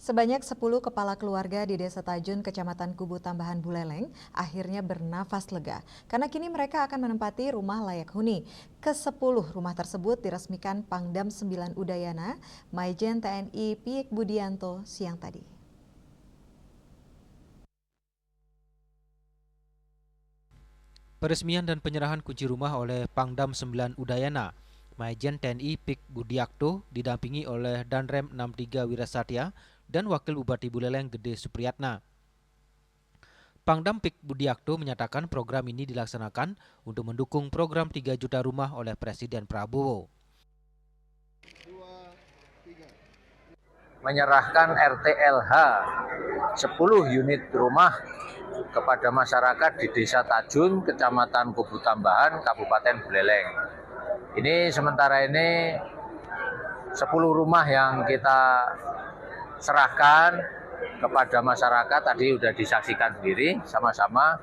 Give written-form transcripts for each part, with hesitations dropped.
Sebanyak 10 kepala keluarga di Desa Tajun, Kecamatan Kubu Tambahan Buleleng, akhirnya bernafas lega. Karena kini mereka akan menempati rumah layak huni. Ke-10 rumah tersebut diresmikan Pangdam 9 Udayana, Maijen TNI Piik Budianto siang tadi. Peresmian dan penyerahan kunci rumah oleh Pangdam 9 Udayana, Maijen TNI Piik Budiakto didampingi oleh Danrem 63 Wirasatya dan Wakil Bupati Buleleng Gede Supriyatna. Pangdam Piik Budiakto menyatakan program ini dilaksanakan untuk mendukung program 3 juta rumah oleh Presiden Prabowo. Menyerahkan RTLH 10 unit rumah kepada masyarakat di Desa Tajun, Kecamatan Kubu Tambahan, Kabupaten Buleleng. Ini sementara ini 10 rumah yang kita serahkan kepada masyarakat, tadi sudah disaksikan sendiri sama-sama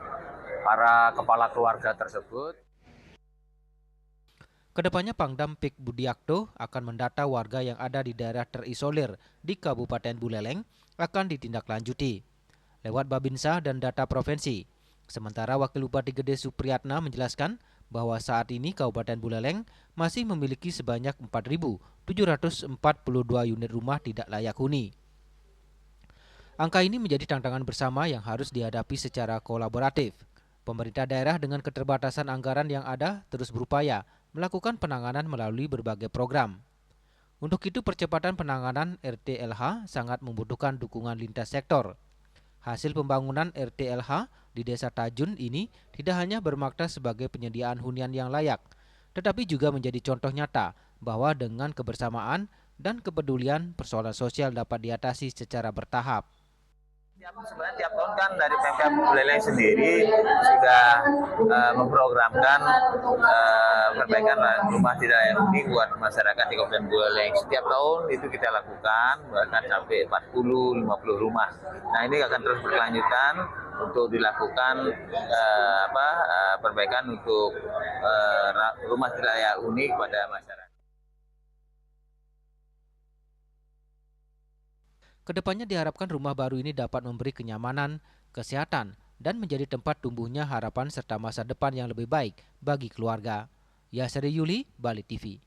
para kepala keluarga tersebut. Kedepannya Pangdam Piik Budiakto akan mendata warga yang ada di daerah terisolir di Kabupaten Buleleng akan ditindaklanjuti lewat Babinsa dan data provinsi. Sementara Wakil Bupati Gede Supriyatna menjelaskan bahwa saat ini Kabupaten Buleleng masih memiliki sebanyak 4.742 unit rumah tidak layak huni. Angka ini menjadi tantangan bersama yang harus dihadapi secara kolaboratif. Pemerintah daerah dengan keterbatasan anggaran yang ada terus berupaya melakukan penanganan melalui berbagai program. Untuk itu percepatan penanganan RTLH sangat membutuhkan dukungan lintas sektor. Hasil pembangunan RTLH di Desa Tajun ini tidak hanya bermakna sebagai penyediaan hunian yang layak, tetapi juga menjadi contoh nyata bahwa dengan kebersamaan dan kepedulian persoalan sosial dapat diatasi secara bertahap. Sebenarnya tiap tahun kan dari Pemkab Buleleng sendiri sudah memprogramkan perbaikan rumah tidak layak huni buat masyarakat di Kabupaten Buleleng. Setiap tahun itu kita lakukan bahkan sampai 40-50 rumah. Nah ini akan terus berkelanjutan untuk dilakukan perbaikan untuk rumah tidak layak huni kepada masyarakat. Kedepannya diharapkan rumah baru ini dapat memberi kenyamanan, kesehatan, dan menjadi tempat tumbuhnya harapan serta masa depan yang lebih baik bagi keluarga. Yasri Yuli, Bali TV.